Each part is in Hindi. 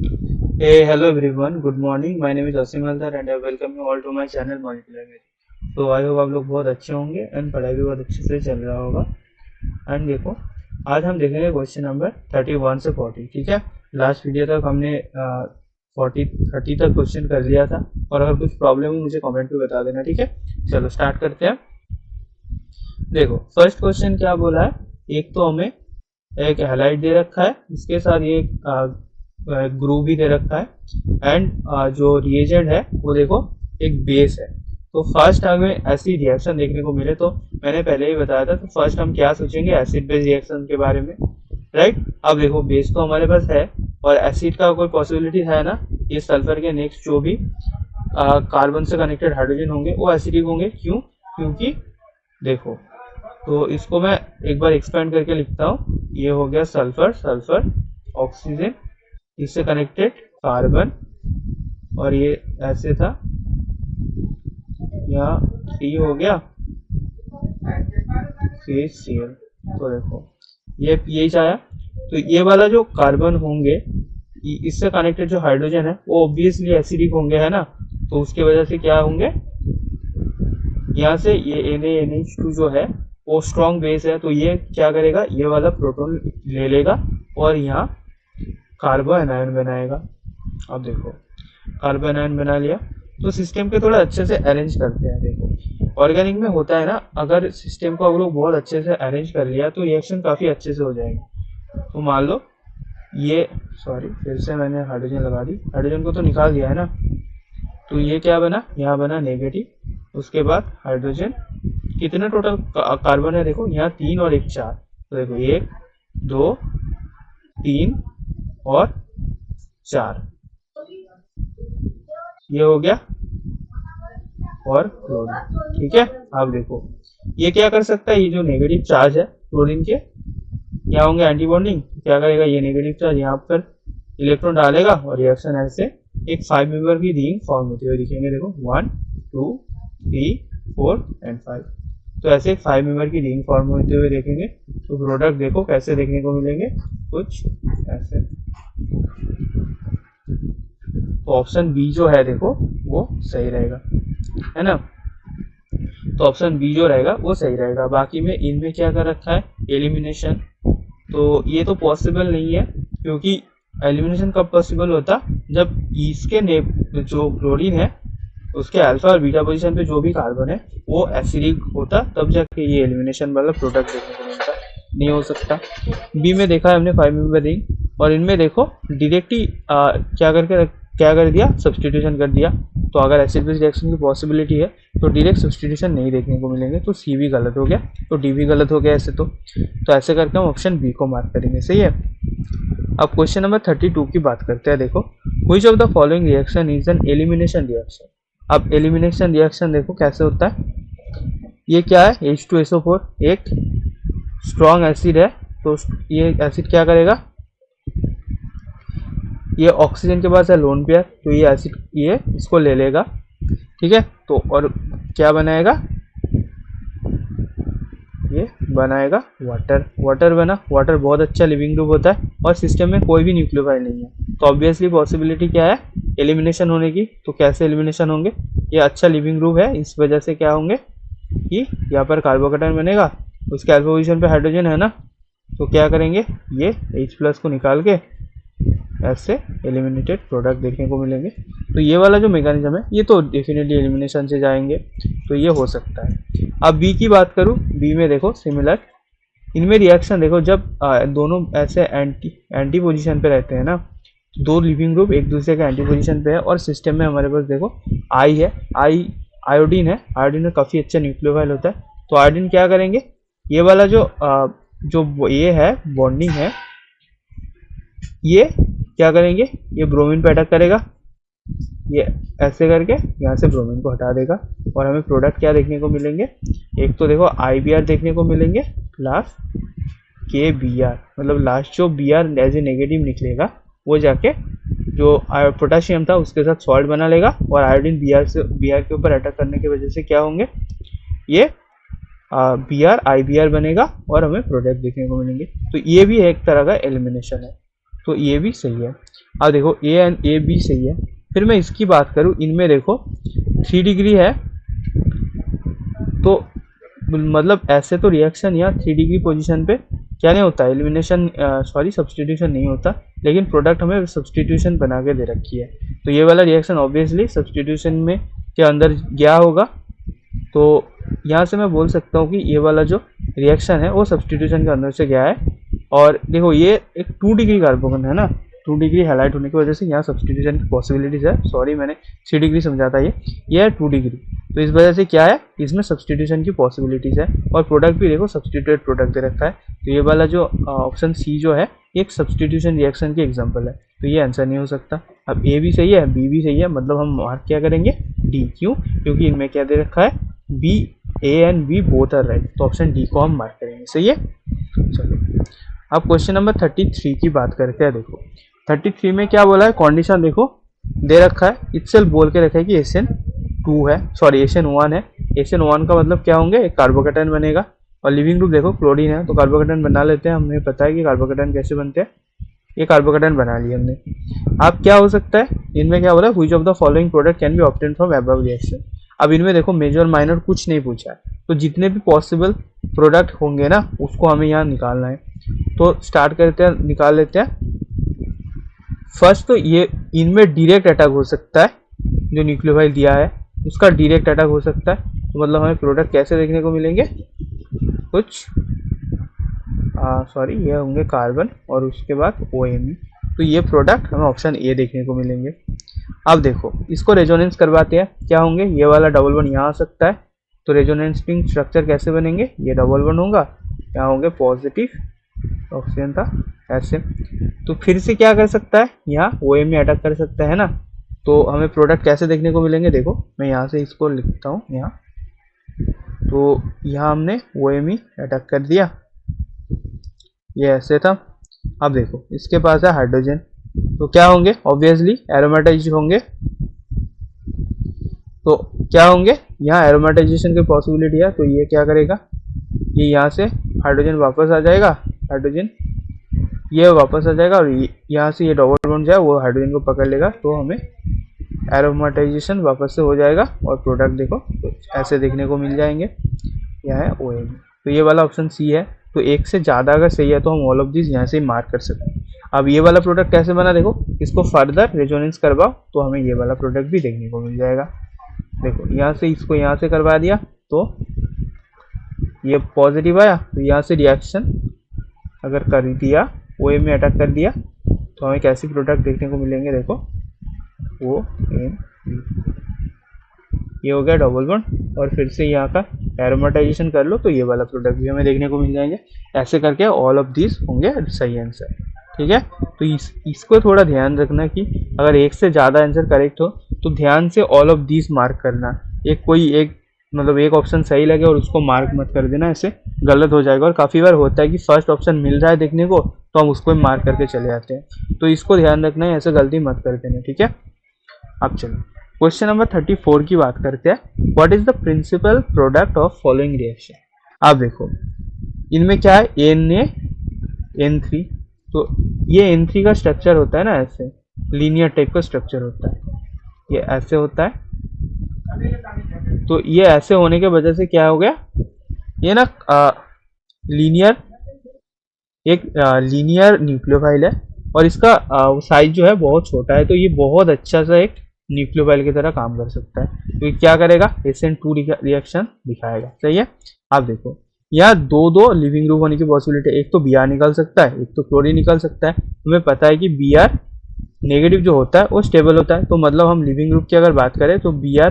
Hey, hello everyone. Good morning. My name is Asim Haldar and I welcome you all to my channel Monitor Language. तो आई होप आप लोग बहुत अच्छे होंगे एंड पढ़ाई भी बहुत अच्छे से चल रहा होगा। एंड देखो, आज हम देखेंगे क्वेश्चन नंबर 31 से 40। ठीक है, लास्ट वीडियो तक हमने 30 तक क्वेश्चन कर लिया था, और अगर कुछ प्रॉब्लम हो मुझे कमेंट में बता देना। ठीक है, चलो स्टार्ट करते हैं। देखो, फर्स्ट क्वेश्चन क्या बोला है। एक तो हमें एक हैलाइट दे रखा है, इसके साथ ये ग्रुप भी दे रखा है, एंड जो रिएजेंट है वो देखो एक बेस है। तो फर्स्ट हमें ऐसी रिएक्शन देखने को मिले तो मैंने पहले ही बताया था, तो फर्स्ट हम क्या सोचेंगे, एसिड बेस रिएक्शन के बारे में, राइट। अब देखो, बेस तो हमारे पास है और एसिड का कोई पॉसिबिलिटी है ना। ये सल्फर के नेक्स्ट जो भी कार्बन से कनेक्टेड हाइड्रोजन होंगे वो एसिडिक होंगे। क्यों? क्योंकि देखो, तो इसको मैं एक बार एक्सपेंड करके लिखता हूँ। ये हो गया सल्फर, सल्फर ऑक्सीजन, इससे कनेक्टेड कार्बन, और ये ऐसे था, यहाँ 3 हो गया, फिर Cl। तो देखो ये pH आया, तो ये वाला जो कार्बन होंगे, इससे कनेक्टेड जो हाइड्रोजन है वो ऑब्वियसली एसिडिक होंगे, है ना। तो उसके वजह से क्या होंगे, यहाँ से ये NaNH2 जो है वो स्ट्रॉन्ग बेस है, तो ये क्या करेगा, ये वाला प्रोटॉन ले लेगा और यहाँ कार्बन आयन बनाएगा। अब देखो, कार्बन आयन बना लिया, तो सिस्टम के थोड़ा अच्छे से अरेंज करते हैं। देखो, ऑर्गेनिक में होता है ना, अगर सिस्टम को आप लोग बहुत अच्छे से अरेंज कर लिया तो रिएक्शन काफ़ी अच्छे से हो जाएगी। तो मान लो ये, सॉरी फिर से मैंने हाइड्रोजन लगा दी, हाइड्रोजन को तो निकाल दिया है ना। तो ये क्या बना, यहाँ बना नेगेटिव, उसके बाद हाइड्रोजन, कितने टोटल कार्बन है देखो, यहाँ 3 और 1 4। तो देखो 1 2 3 और 4, ये हो गया, और क्लोरीन। ठीक है, अब देखो ये क्या कर सकता है, ये जो नेगेटिव चार्ज है क्लोरीन के, यहाँ होंगे एंटी बॉन्डिंग, क्या करेगा, ये नेगेटिव चार्ज यहाँ पर इलेक्ट्रॉन डालेगा और रिएक्शन ऐसे एक 5 मेंबर की रिंग फॉर्म होते हुए दिखेंगे। देखो 1 2 3 4 एंड 5। तो ऐसे एक 5 मेंबर की रिंग फॉर्म होते हुए देखेंगे। तो प्रोडक्ट देखो कैसे देखने को मिलेंगे, कुछ ऐसे। तो ऑप्शन बी जो है देखो वो सही रहेगा, है ना। तो ऑप्शन बी जो रहेगा वो सही रहेगा। बाकी में इनमें क्या कर रखा है, एलिमिनेशन, तो ये तो पॉसिबल नहीं है, क्योंकि एलिमिनेशन कब पॉसिबल होता, जब इसके जो क्लोरीन है उसके अल्फा और बीटा पोजीशन पे जो भी कार्बन है वो एसिडिक होता, तब जाके ये एलिमिनेशन वाला प्रोडक्ट देखने को मिलता, नहीं हो सकता। बी में देखा है हमने 5 मेंबर रिंग, और इनमें देखो डायरेक्ट ही क्या कर दिया, सब्सटीट्यूशन कर दिया। तो अगर एसिड बेस रिएक्शन की पॉसिबिलिटी है तो डायरेक्ट सब्सटीट्यूशन नहीं देखने को मिलेंगे, तो सी भी गलत हो गया, तो डी भी गलत हो गया ऐसे। तो ऐसे करके हम ऑप्शन बी को मार्क करेंगे, सही है। अब क्वेश्चन नंबर 32 की बात करते हैं। देखो, which of the following reaction is an elimination reaction. अब एलिमिनेशन रिएक्शन देखो कैसे होता है। ये क्या है, H2SO4 एक स्ट्रॉन्ग एसिड है, तो ये एसिड क्या करेगा, ये ऑक्सीजन के पास है लोन पेयर, तो ये एसिड ये इसको ले लेगा। ठीक है, तो और क्या बनाएगा, ये बनाएगा वाटर। वाटर बना, वाटर बहुत अच्छा लिविंग ग्रुप होता है और सिस्टम में कोई भी न्यूक्लियोफाइल नहीं है, तो ऑब्वियसली पॉसिबिलिटी क्या है, एलिमिनेशन होने की। तो कैसे एलिमिनेशन होंगे, ये अच्छा लिविंग ग्रुप है, इस वजह से क्या होंगे कि यहाँ पर कार्बोकेटायन बनेगा, उसके अल्फा पोजीशन पे हाइड्रोजन है ना, तो क्या करेंगे, ये H+ को निकाल के ऐसे एलिमिनेटेड प्रोडक्ट देखने को मिलेंगे। तो ये वाला जो मैकेनिज्म है ये तो डेफिनेटली एलिमिनेशन से जाएंगे, तो ये हो सकता है। अब बी की बात करूँ, बी में देखो सिमिलर, इनमें रिएक्शन देखो, जब दोनों ऐसे एंटी पोजीशन पे रहते हैं ना, दो लिविंग ग्रुप एक दूसरे के एंटी पोजीशन पे है, और सिस्टम में हमारे पास देखो आई है, आयोडीन है, आयोडीन में काफ़ी अच्छा न्यूक्लियोफाइल होता है। तो आयोडीन क्या करेंगे, ये वाला जो ये है बॉन्डिंग है, ये क्या करेंगे, ये ब्रोमीन पे अटैक करेगा, ये ऐसे करके यहाँ से ब्रोमीन को हटा देगा, और हमें प्रोडक्ट क्या देखने को मिलेंगे, एक तो देखो IBr देखने को मिलेंगे प्लस KBr, मतलब लास्ट जो Br एज ए नेगेटिव निकलेगा वो जाके जो पोटाशियम था उसके साथ सॉल्ट बना लेगा, और आयोडीन Br के ऊपर अटैक करने की वजह से क्या होंगे, ये Br IBr बनेगा और हमें प्रोडक्ट देखने को मिलेंगे। तो ये भी एक तरह का एलिमिनेशन है, तो ये भी सही है। अब देखो ए एंड ए बी सही है। फिर मैं इसकी बात करूँ, इनमें देखो 3 डिग्री है, तो मतलब ऐसे तो रिएक्शन या 3 डिग्री पोजीशन पे क्या नहीं होता, एलिमिनेशन सॉरी सब्सटीट्यूशन नहीं होता, लेकिन प्रोडक्ट हमें सब्सटीट्यूशन बना के दे रखी है। तो ये वाला रिएक्शन ऑब्वियसली सब्सटीट्यूशन में के अंदर गया होगा। तो यहाँ से मैं बोल सकता हूँ कि ये वाला जो रिएक्शन है वो सब्सटीट्यूशन के अंदर से गया है। और देखो ये एक 2 डिग्री कार्बोन है ना, 2 डिग्री हाईलाइट होने की वजह से यहाँ सब्सटीट्यूशन की पॉसिबिलिटीज है। सॉरी मैंने 3 डिग्री समझा था, ये है 2 डिग्री। तो इस वजह से क्या है, इसमें सब्सटीट्यूशन की पॉसिबिलिटीज है। और प्रोडक्ट भी देखो सब्सटीट्यूटेड प्रोडक्ट दे रखा है। तो ये वाला जो ऑप्शन सी जो है एक सब्सटीट्यूशन रिएक्शन की एग्जाम्पल है, तो ये आंसर नहीं हो सकता। अब ए भी सही है, बी भी सही है, मतलब हम मार्क क्या करेंगे, डी। क्यों? क्योंकि इनमें क्या दे रखा है, B, A and B both are right, तो ऑप्शन डी को हम मार्क करेंगे। सही है। चलो अब क्वेश्चन नंबर 33 की बात करते हैं। देखो 33 में क्या बोला है, कंडीशन देखो दे रखा है, इटसेल्फ बोल के रखा है कि SN2 है, सॉरी SN1 है। SN1 का मतलब क्या होंगे, एक कार्बोकेटायन बनेगा। और लिविंग ग्रुप देखो क्लोरीन है, तो कार्बोकेटायन बना लेते हैं, हमें पता है कि कार्बोकेटायन कैसे बनते हैं। ये कार्बोकेटायन बना लिया हमने। अब क्या हो सकता है, इनमें क्या हो रहा है, which of the following product can be obtain from above reaction. अब इनमें देखो मेजर माइनर कुछ नहीं पूछा है, तो जितने भी पॉसिबल प्रोडक्ट होंगे ना उसको हमें यहाँ निकालना है। तो स्टार्ट करते हैं, निकाल लेते हैं। फर्स्ट तो ये इनमें डायरेक्ट अटैक हो सकता है, जो न्यूक्लियोफाइल दिया है उसका डायरेक्ट अटैक हो सकता है। तो मतलब हमें प्रोडक्ट कैसे देखने को मिलेंगे, कुछ सॉरी ये होंगे कार्बन और उसके बाद OMe। तो ये प्रोडक्ट हमें ऑप्शन ए देखने को मिलेंगे। अब देखो इसको रेजोनेंस करवाते हैं, क्या होंगे, ये वाला डबल बॉन्ड यहाँ आ सकता है। तो रेजोनेंस रिंग स्ट्रक्चर कैसे बनेंगे, ये डबल बॉन्ड होगा, यहाँ होंगे पॉजिटिव ऑक्सीजन था ऐसे। तो फिर से क्या कर सकता है, यहाँ OMe अटैक कर सकता है ना। तो हमें प्रोडक्ट कैसे देखने को मिलेंगे, देखो मैं यहाँ से इसको लिखता हूँ यहाँ। तो यहाँ हमने OMe अटैक कर दिया, ये ऐसे था। अब देखो इसके पास है हाइड्रोजन, तो क्या होंगे, ऑब्वियसली एरोमेटाइज होंगे। तो क्या होंगे, यहाँ एरोमेटाइजेशन की पॉसिबिलिटी है, तो ये क्या करेगा, ये यहाँ से हाइड्रोजन वापस आ जाएगा, हाइड्रोजन ये वापस आ जाएगा, और यहाँ से ये डबल बॉन्ड जाए वो हाइड्रोजन को पकड़ लेगा, तो हमें एरोमेटाइजेशन वापस से हो जाएगा। और प्रोडक्ट देखो तो ऐसे देखने को मिल जाएंगे, यह है OMe। तो ये वाला ऑप्शन सी है। तो एक से ज़्यादा अगर सही है तो हम ऑल ऑफ दिस यहाँ से मार्क कर सकते हैं। अब ये वाला प्रोडक्ट कैसे बना, देखो इसको फर्दर रेजोनेंस करवाओ तो हमें ये वाला प्रोडक्ट भी देखने को मिल जाएगा। देखो यहाँ से इसको यहाँ से करवा दिया तो ये पॉजिटिव आया, तो यहाँ से रिएक्शन अगर कर दिया, OMe अटैक कर दिया, तो हमें कैसे प्रोडक्ट देखने को मिलेंगे, देखो OMe, ये हो गया डबल बॉन्ड, और फिर से यहाँ का एरोमेटाइजेशन कर लो तो ये वाला प्रोडक्ट भी हमें देखने को मिल जाएंगे। ऐसे करके ऑल ऑफ दिस होंगे सही आंसर। ठीक है, तो इसको थोड़ा ध्यान रखना कि अगर एक से ज़्यादा आंसर करेक्ट हो तो ध्यान से ऑल ऑफ दिस मार्क करना। एक कोई एक मतलब एक ऑप्शन सही लगे और उसको मार्क मत कर देना, ऐसे गलत हो जाएगा। और काफ़ी बार होता है कि फर्स्ट ऑप्शन मिल रहा है देखने को तो हम उसको मार्क करके चले जाते हैं, तो इसको ध्यान रखना है, ऐसे गलती मत कर देना। ठीक है, अब चलो क्वेश्चन नंबर 34 की बात करते हैं। What is the principal product of following reaction. आप देखो इनमें क्या है, Na N3। तो ये N3 का स्ट्रक्चर होता है ना, ऐसे लीनियर टाइप का स्ट्रक्चर होता है, ये ऐसे होता है। तो ये ऐसे होने के वजह से क्या हो गया, ये ना लीनियर लीनियर न्यूक्लियोफाइल है, और इसका साइज जो है बहुत छोटा है। तो ये बहुत अच्छा सा एक न्यूक्लियोफाइल की तरह काम कर सकता है। तो ये क्या करेगा, SN2 रिएक्शन दिखाएगा। सही है। आप देखो यहाँ दो लिविंग ग्रुप होने की पॉसिबिलिटी है, एक तो Br निकल सकता है, एक तो क्लोरीन निकल सकता है। हमें पता है कि Br नेगेटिव जो होता है वो स्टेबल होता है, तो मतलब हम लिविंग ग्रुप की अगर बात करें तो Br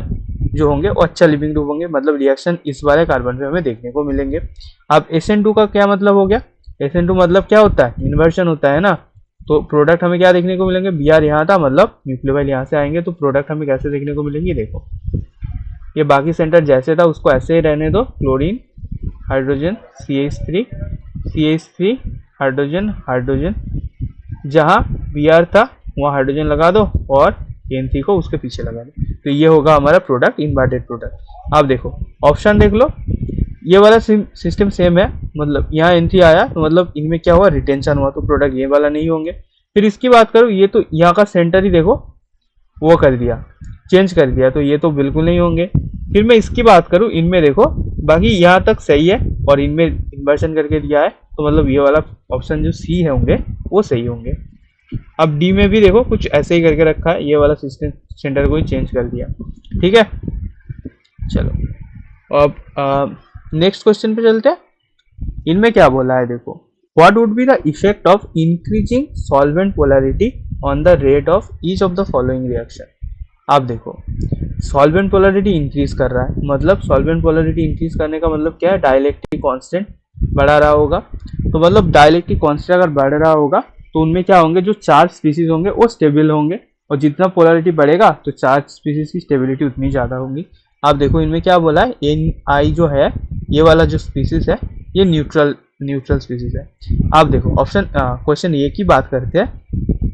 जो होंगे वो अच्छा लिविंग ग्रुप होंगे, मतलब रिएक्शन इस वाले कार्बन पे हमें देखने को मिलेंगे। अब SN2 का क्या मतलब हो गया, SN2 मतलब क्या होता है, इन्वर्शन होता है ना। तो प्रोडक्ट हमें क्या देखने को मिलेंगे, Br यहाँ था, मतलब न्यूक्लियोफाइल यहाँ से आएंगे, तो प्रोडक्ट हमें कैसे देखने को मिलेंगे, देखो ये बाकी सेंटर जैसे था उसको ऐसे ही रहने दो, chlorine hydrogen CH3 hydrogen hydrogen, जहाँ Br था वहाँ हाइड्रोजन लगा दो और N3 को उसके पीछे लगा दो, तो ये होगा हमारा प्रोडक्ट, इन्वर्टेड प्रोडक्ट। आप देखो ऑप्शन देख लो, ये वाला सिस्टम सेम है, मतलब यहाँ N3 आया तो मतलब इनमें क्या हुआ, रिटेंशन हुआ, तो प्रोडक्ट ये वाला नहीं होंगे। फिर इसकी बात करूँ, ये तो यहाँ का सेंटर ही देखो वो कर दिया, चेंज कर दिया, तो ये तो बिल्कुल नहीं होंगे। फिर मैं इसकी बात करूँ, इनमें देखो बाकी यहाँ तक सही है और इनमें इन्वर्शन करके दिया है, तो मतलब ये वाला ऑप्शन जो सी है होंगे वो सही होंगे। अब डी में भी देखो कुछ ऐसे ही करके रखा है, ये वाला सिस्टम सेंटर को ही चेंज कर दिया। ठीक है, चलो अब नेक्स्ट क्वेश्चन पे चलते हैं। इनमें क्या बोला है देखो, what would be the effect of increasing solvent polarity on the rate of each of the following reaction. आप देखो सॉल्वेंट पोलैरिटी इंक्रीज कर रहा है, मतलब सॉल्वेंट पोलैरिटी इंक्रीज करने का मतलब क्या है, डाइलेक्ट्रिक कांस्टेंट बढ़ा रहा होगा। तो मतलब डाइलेक्ट्रिक कांस्टेंट अगर बढ़ रहा होगा तो उनमें क्या होंगे, जो चार्ज स्पीसीज होंगे वो स्टेबल होंगे, और जितना पोलैरिटी बढ़ेगा तो चार्ज स्पीसीज की स्टेबिलिटी उतनी ज़्यादा होगी। आप देखो इनमें क्या बोला है, Ni जो है ये वाला जो स्पीसीज है ये न्यूट्रल स्पीसीज है। आप देखो ऑप्शन क्वेश्चन ए की बात करते हैं,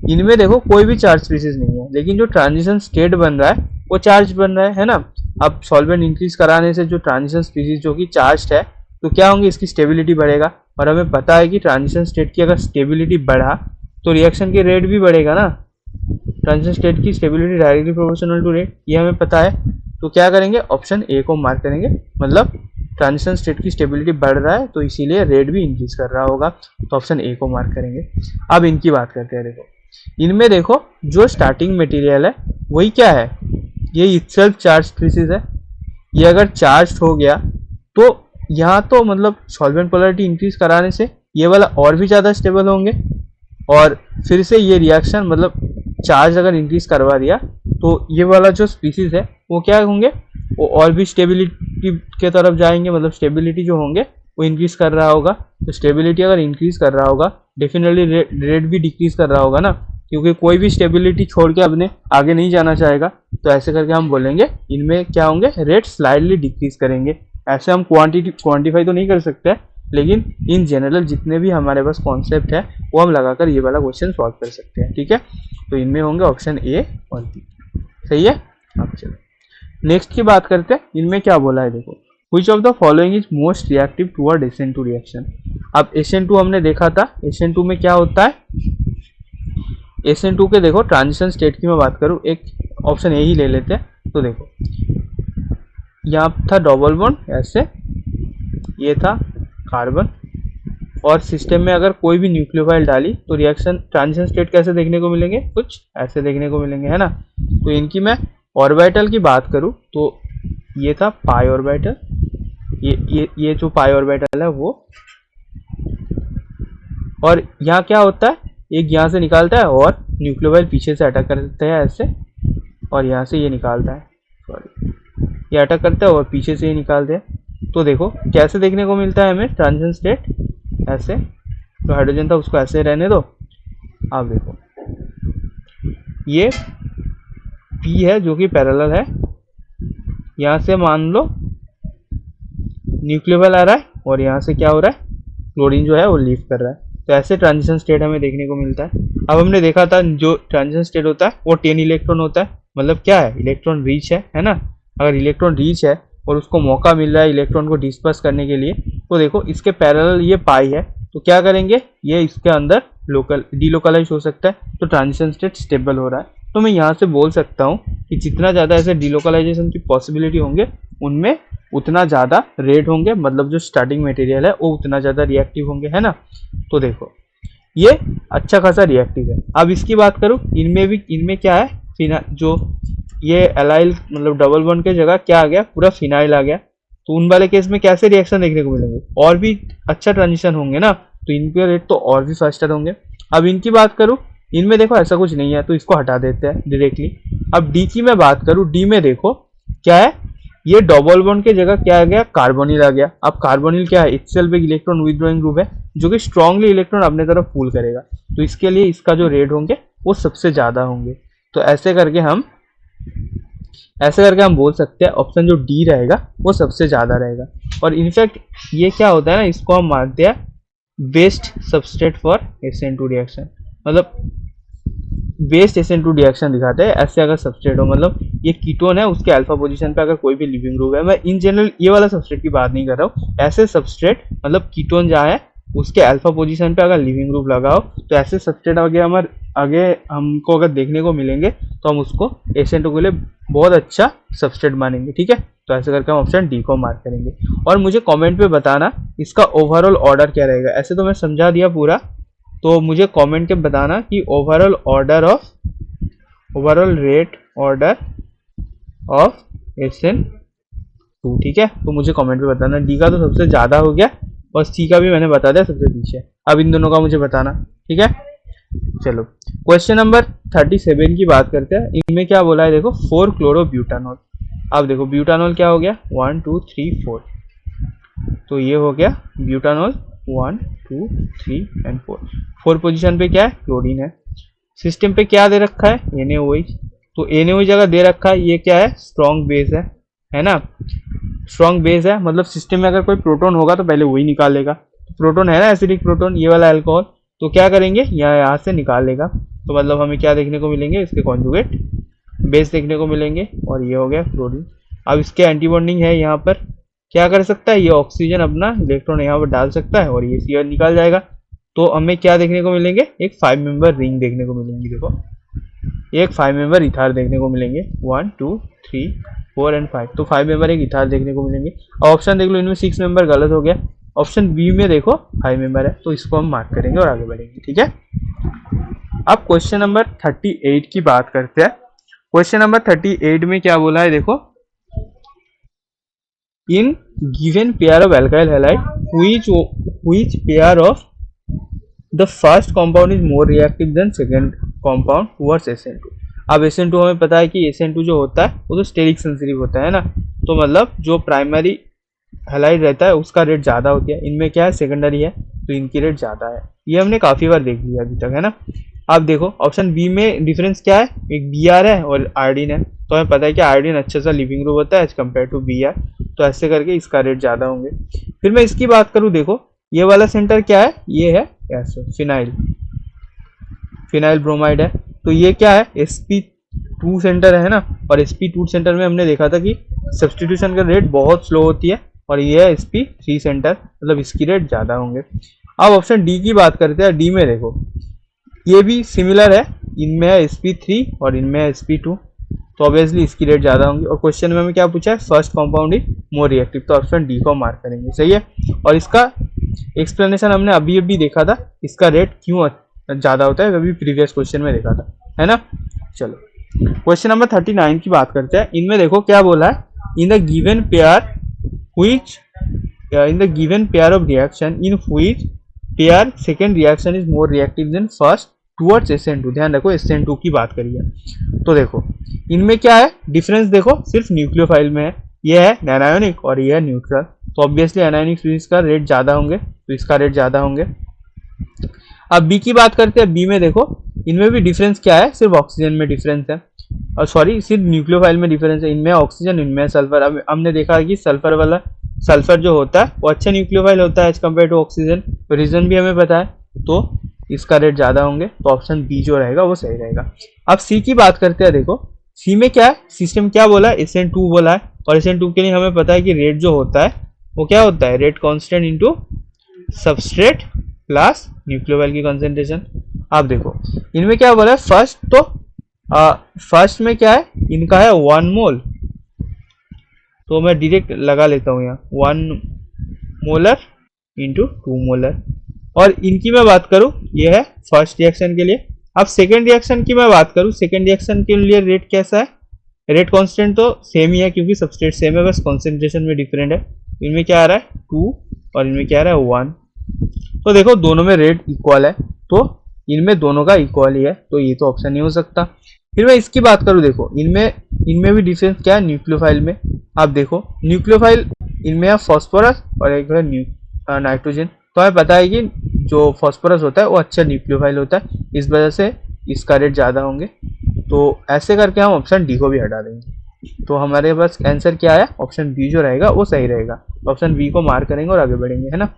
इनमें देखो कोई भी चार्ज स्पीसीज नहीं है, लेकिन जो ट्रांजिशन स्टेट बन रहा है वो चार्ज बन रहा है ना। अब सॉल्वेंट इंक्रीज कराने से जो ट्रांजिशन स्पीसीज जो कि चार्ज है तो क्या होंगे, इसकी स्टेबिलिटी बढ़ेगा, और हमें पता है कि ट्रांजिशन स्टेट की अगर स्टेबिलिटी बढ़ा तो रिएक्शन के रेट भी बढ़ेगा ना। ट्रांजिशन स्टेट की stability directly proportional to rate, ये हमें पता है। तो क्या करेंगे, ऑप्शन ए को मार्क करेंगे, मतलब ट्रांजिशन स्टेट की स्टेबिलिटी बढ़ रहा है तो इसीलिए रेट भी इंक्रीज कर रहा होगा, तो ऑप्शन ए को मार्क करेंगे। अब इनकी बात करते हैं, देखो इनमें देखो जो स्टार्टिंग मटेरियल है वही क्या है, ये इटसेल्फ चार्ज स्पीसीज है। ये अगर चार्ज हो गया तो यहाँ तो मतलब सॉल्वेंट पोलैरिटी इंक्रीज कराने से ये वाला और भी ज़्यादा स्टेबल होंगे, और फिर से ये रिएक्शन मतलब चार्ज अगर इंक्रीज करवा दिया तो ये वाला जो स्पीसीज है वो क्या होंगे, वो और भी स्टेबिलिटी के तरफ जाएंगे, मतलब स्टेबिलिटी जो होंगे वो इंक्रीज कर रहा होगा। तो स्टेबिलिटी अगर इंक्रीज कर रहा होगा डेफिनेटली रेट भी डिक्रीज कर रहा होगा ना, क्योंकि कोई भी स्टेबिलिटी छोड़ के अपने आगे नहीं जाना चाहेगा। तो ऐसे करके हम बोलेंगे इनमें क्या होंगे, रेट स्लाइडली डिक्रीज करेंगे। ऐसे हम क्वांटिफाई तो नहीं कर सकते, लेकिन इन जनरल जितने भी हमारे पास कॉन्सेप्ट है वो हम लगाकर ये वाला क्वेश्चन सॉल्व कर सकते हैं। ठीक है, तो इनमें होंगे ऑप्शन ए और बी, सही है। अब चलो नेक्स्ट की बात करते हैं, इनमें क्या बोला है देखो, which of the following is most reactive toward SN2 reaction। अब SN2 हमने देखा था, SN2 में क्या होता है, SN2 के देखो ट्रांजिशन स्टेट की मैं बात करूँ, एक ऑप्शन ए ही ले लेते हैं। तो देखो यहाँ था डबल बॉन्ड ऐसे, ये था कार्बन, और सिस्टम में अगर कोई भी न्यूक्लियोफाइल डाली तो रिएक्शन ट्रांजिशन स्टेट कैसे देखने को मिलेंगे, कुछ ऐसे देखने को मिलेंगे, है ना। तो इनकी मैं ऑर्बिटल की बात करूँ तो ये था पाई ऑर्बिटल, ये जो पाई ऑर्बिटल है वो, और यहाँ क्या होता है, एक यहाँ से निकालता है और न्यूक्लियोफाइल पीछे से अटैक करते हैं ऐसे, और यहाँ से ये निकालता है, सॉरी ये अटैक करता है और पीछे से ये निकालते हैं। तो देखो कैसे देखने को मिलता है हमें ट्रांजिशन स्टेट ऐसे, तो हाइड्रोजन था उसको ऐसे रहने दो। आप देखो ये पी है जो कि पैरेलल है, यहाँ से मान लो न्यूक्लियोफाइल आ रहा है और यहाँ से क्या हो रहा है, क्लोरीन जो है वो लीव कर रहा है। तो ऐसे ट्रांजिशन स्टेट हमें देखने को मिलता है। अब हमने देखा था जो ट्रांजिशन स्टेट होता है वो 10 इलेक्ट्रॉन होता है, मतलब क्या है, इलेक्ट्रॉन रीच है ना। अगर इलेक्ट्रॉन रीच है और उसको मौका मिल रहा है इलेक्ट्रॉन को डिस्पर्स करने के लिए, तो देखो इसके पैरेलल ये पाई है, तो क्या करेंगे, ये इसके अंदर डीलोकलाइज हो सकता है, तो ट्रांजिशन स्टेट स्टेबल हो रहा है। तो मैं यहाँ से बोल सकता हूँ कि जितना ज़्यादा ऐसे डीलोकलाइजेशन की पॉसिबिलिटी होंगे उनमें उतना ज़्यादा रेट होंगे, मतलब जो स्टार्टिंग मटेरियल है वो उतना ज़्यादा रिएक्टिव होंगे, है ना। तो देखो ये अच्छा खासा रिएक्टिव है। अब इसकी बात करूँ, इनमें क्या है, जो ये एलाइल मतलब डबल बॉन्ड के जगह क्या आ गया, पूरा फिनाइल आ गया। तो उन वाले केस में कैसे रिएक्शन देखने को मिलेंगे, और भी अच्छा ट्रांजिशन होंगे ना, तो इनके रेट तो और भी फास्टर होंगे। अब इनकी बात करूँ, इनमें देखो ऐसा कुछ नहीं है तो इसको हटा देते हैं डायरेक्टली। अब डी की मैं बात करूँ, डी में देखो क्या है, ये डबल बॉन्ड के जगह क्या आ गया, कार्बोनिल आ गया। अब कार्बोनिल क्या है, इटसेल्फ एक इलेक्ट्रॉन विथड्रॉइंग ग्रुप है जो कि स्ट्रांगली इलेक्ट्रॉन अपने तरफ पुल करेगा, तो इसके लिए इसका जो रेट होंगे वो सबसे ज्यादा होंगे। तो ऐसे करके हम बोल सकते हैं ऑप्शन जो डी रहेगा वो सबसे ज्यादा रहेगा। और इनफैक्ट ये क्या होता है ना, इसको हम मानते हैं best substrate for SN2 reaction, मतलब बेस्ट SN2 रिएक्शन दिखाते हैं ऐसे अगर सबस्ट्रेट हो, मतलब ये कीटोन है उसके अल्फा पोजीशन पे अगर कोई भी लिविंग ग्रुप है, मैं इन जनरल ये वाला सबस्ट्रेट की बात नहीं कर रहा हूँ, ऐसे सबस्ट्रेट मतलब कीटोन जहाँ है उसके अल्फा पोजीशन पे अगर लिविंग ग्रुप लगाओ तो ऐसे सब्सट्रेट आगे हमको अगर देखने को मिलेंगे तो हम उसको SN2 के लिए बहुत अच्छा सब्सट्रेट मानेंगे। ठीक है, तो ऐसे करके हम ऑप्शन डी को मार्क करेंगे। और मुझे कमेंट पे बताना इसका ओवरऑल ऑर्डर क्या रहेगा। ऐसे तो मैं समझा दिया पूरा, तो मुझे कमेंट के बताना कि overall rate order of SN2। ठीक है, तो मुझे कमेंट पे बताना। डी का तो सबसे ज़्यादा हो गया और सी का भी मैंने बता दिया सबसे पीछे। अब इन दोनों का मुझे बताना। ठीक है, चलो क्वेश्चन नंबर 37 की बात करते हैं। इनमें क्या बोला है देखो, 4 क्लोरोब्यूटानॉल। अब देखो ब्यूटानॉल क्या हो गया, 1 2 3 4, तो ये हो गया ब्यूटानॉल 1 2 3 एंड 4 पोजीशन पे क्या है, क्लोरीन है। सिस्टम पे क्या दे रखा है, NaOH, तो NaOH जगह दे रखा है, ये क्या है, स्ट्रॉन्ग बेस है ना। स्ट्रॉन्ग बेस है मतलब सिस्टम में अगर कोई प्रोटॉन होगा तो पहले वही निकालेगा। प्रोटॉन है ना, एसिडिक प्रोटॉन, ये वाला अल्कोहल, तो क्या करेंगे, यहाँ से निकालेगा। तो मतलब हमें क्या देखने को मिलेंगे, इसके कॉन्जुगेट बेस देखने को मिलेंगे, और ये हो गया क्लोरीन। अब इसके एंटी बॉन्डिंग है, यहाँ पर क्या कर सकता है, ये ऑक्सीजन अपना इलेक्ट्रॉन यहाँ पर डाल सकता है और ये सीआर निकाल जाएगा। तो हमें क्या देखने को मिलेंगे, एक 5 मेंबर रिंग देखने को मिलेंगी। देखो एक 5 मेंबर इथार देखने को मिलेंगे, 1 2 3 4 एंड 5, तो 5 मेंबर एक इथार देखने को मिलेंगे। और ऑप्शन देख लो, इनमें 6 मेंबर गलत हो गया। ऑप्शन बी में देखो 5 मेंबर है, तो इसको हम मार्क करेंगे और आगे बढ़ेंगे। ठीक है, अब क्वेश्चन नंबर 38 की बात करते हैं। क्वेश्चन नंबर 38 में क्या बोला है देखो, in given pair of alkyl halide which pair of the first compound is more reactive than second compound towards SN2। अब SN2 हमें पता है कि SN2 जो होता है वो तो स्टेरिक सेंसिटिव होता है ना, तो मतलब जो प्राइमरी हैलाइड रहता है उसका रेट ज़्यादा होती है। इनमें क्या है, सेकेंडरी है, तो इनकी रेट ज़्यादा है। ये हमने काफ़ी बार देख लिया अभी तक, है ना। अब देखो ऑप्शन बी में डिफरेंस क्या है, एक BR है और आयोडीन है, तो हमें पता है कि आयोडीन अच्छा सा लिविंग ग्रुप होता है एज कम्पेयर टू BR, तो ऐसे करके इसका रेट ज़्यादा होंगे। फिर मैं इसकी बात करूँ, देखो ये वाला सेंटर क्या है, ये है फिनाइल ब्रोमाइड है, तो ये क्या है, sp2 सेंटर है ना। और sp2 सेंटर में हमने देखा था कि सब्सटीट्यूशन का रेट बहुत स्लो होती है, और ये है sp3 सेंटर, मतलब इसकी रेट ज़्यादा होंगे। अब ऑप्शन डी की बात करते हैं। डी में देखो ये भी सिमिलर है, इनमें है sp3 और इनमें है sp2, तो ऑब्वियसली इसकी रेट ज़्यादा होंगी। और क्वेश्चन में हमें क्या पूछा है, first compound is more reactive, तो ऑप्शन डी को मार्क करेंगे। सही है, और इसका एक्सप्लेनेशन हमने अभी देखा था, इसका रेट क्यों ज़्यादा होता है, अभी प्रीवियस क्वेश्चन में देखा था, है ना। चलो क्वेश्चन नंबर 39 की बात करते हैं। इनमें देखो क्या बोला है, in the given pair of reaction in which pair second reaction is more reactive than first towards SN2। ध्यान रखो SN2 की बात करिए, तो देखो इनमें क्या है डिफरेंस, देखो सिर्फ न्यूक्लियोफाइल में है, ये है एनायोनिक और ये है न्यूट्रल, तो ऑब्वियसली एनायोनिक स्पीशीज का रेट ज़्यादा होंगे, तो इसका रेट ज़्यादा होंगे। अब बी की बात करते हैं। बी में देखो इनमें भी डिफरेंस क्या है, सिर्फ ऑक्सीजन में डिफरेंस है, और सॉरी सिर्फ न्यूक्लियोफाइल में डिफरेंस है। इनमें ऑक्सीजन, इनमें सल्फर। अब हमने देखा है कि सल्फर जो होता है वो अच्छा न्यूक्लियोफाइल होता है एज कम्पेयर टू ऑक्सीजन, तो रीजन भी हमें पता है, तो इसका रेट ज़्यादा होंगे, तो ऑप्शन बी जो रहेगा वो सही रहेगा। अब सी की बात करते हैं। देखो सी में क्या है, सिस्टम क्या बोला है, SN2 बोला है, और SN2 के लिए हमें पता है कि रेट जो होता है वो क्या होता है, rate constant into substrate plus nucleophile की कंसेंट्रेशन। आप देखो इनमें क्या बोला है, फर्स्ट में क्या है, इनका है 1 मोल, तो मैं डायरेक्ट लगा लेता हूँ यहाँ 1 मोलर इंटू 2 मोलर। और इनकी मैं बात करूँ, ये है फर्स्ट रिएक्शन के लिए। अब सेकेंड रिएक्शन की मैं बात करूँ, सेकेंड रिएक्शन के लिए रेट कैसा है, रेट कांस्टेंट तो सेम ही है क्योंकि सबस्ट्रेट सेम है, बस कॉन्सेंट्रेशन में डिफरेंट है। इनमें क्या आ रहा है 2 और इनमें क्या आ रहा है 1, तो देखो दोनों में रेट इक्वल है, तो इनमें दोनों का इक्वल ही है, तो ये तो ऑप्शन नहीं हो सकता। फिर मैं इसकी बात करूँ, देखो इनमें भी डिफरेंस क्या है न्यूक्लियोफाइल में। आप देखो न्यूक्लियोफाइल इनमें है फॉस्फोरस और एक है नाइट्रोजन, तो हमें पता है कि जो फॉस्फोरस होता है वो अच्छा न्यूक्लियोफाइल होता है, इस वजह से इसका रेट ज़्यादा होंगे, तो ऐसे करके हम ऑप्शन डी को भी हटा देंगे। तो हमारे पास आंसर क्या है, ऑप्शन बी जो रहेगा वो सही रहेगा, ऑप्शन बी को मार्क करेंगे और आगे बढ़ेंगे, है ना।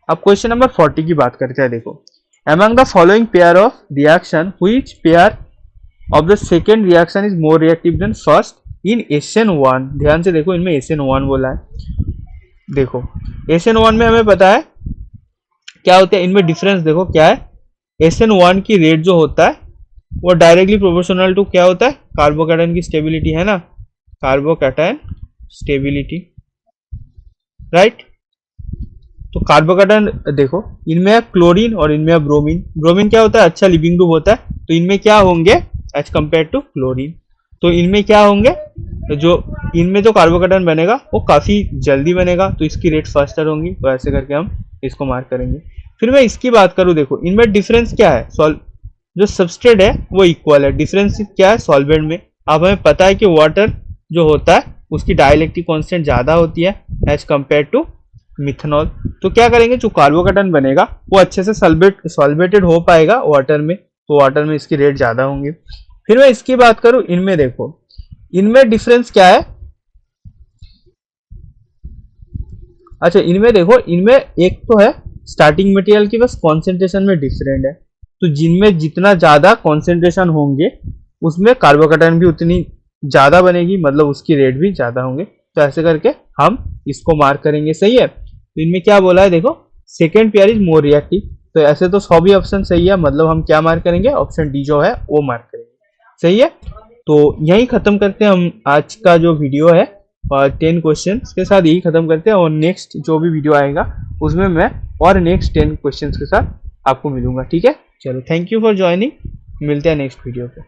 अब क्वेश्चन नंबर 40 की बात करते हैं। देखो among the following pair of reaction which pair of the second reaction is more reactive than first in SN1। ध्यान से देखो इनमें SN1 बोला है। देखो SN1 में हमें पता है क्या होता है इनमें डिफरेंस देखो क्या है, SN1 की रेट जो होता है वो डायरेक्टली प्रोपोर्शनल टू क्या होता है, कार्बोकैटायन की स्टेबिलिटी है ना, कार्बोकैटायन स्टेबिलिटी, राइट। तो कार्बोकैटायन देखो इनमें है क्लोरीन और इनमें है ब्रोमीन। ब्रोमीन क्या होता है, अच्छा लिविंग ग्रुप होता है, तो इनमें क्या होंगे एज कम्पेयर टू क्लोरीन, तो इनमें क्या होंगे, तो जो इनमें जो कार्बोकैटायन बनेगा वो काफी जल्दी बनेगा, तो इसकी रेट फास्टर होंगी, तो ऐसे करके हम इसको मार्क करेंगे। फिर मैं इसकी बात करूं, देखो इनमें डिफरेंस क्या है, जो सबस्ट्रेट है वो इक्वल है, डिफरेंस क्या है सॉल्वेंट में। अब हमें पता है कि वाटर जो होता है उसकी डाइलेक्ट्रिक कांस्टेंट ज्यादा होती है एज कम्पेयर टू मिथनॉल। तो क्या करेंगे, जो कार्बोकैटायन बनेगा वो अच्छे से सॉल्वेटेड हो पाएगा वाटर में, तो वाटर में इसकी रेट ज्यादा होंगी। फिर मैं इसकी बात करूं, इनमें देखो इनमें डिफरेंस क्या है, अच्छा इनमें देखो इनमें एक तो है स्टार्टिंग मटेरियल की बस कॉन्सेंट्रेशन में डिफरेंट है, तो जिनमें जितना ज्यादा कॉन्सेंट्रेशन होंगे उसमें कार्बोकैटायन भी उतनी ज्यादा बनेगी, मतलब उसकी रेट भी ज्यादा होंगे, तो ऐसे करके हम इसको मार्क करेंगे, सही है। तो इनमें क्या बोला है देखो, second pair is more reactive, तो ऐसे तो सभी ऑप्शन सही है, मतलब हम क्या मार्क करेंगे, ऑप्शन डी जो है वो मार्क करेंगे, सही है। तो यही खत्म करते हैं हम आज का जो वीडियो है, और 10 क्वेश्चन के साथ यही खत्म करते हैं, और नेक्स्ट जो भी वीडियो आएगा उसमें मैं और नेक्स्ट 10 क्वेश्चन के साथ आपको मिलूंगा, ठीक है। चलो थैंक यू फॉर ज्वाइनिंग, मिलते हैं नेक्स्ट वीडियो पे।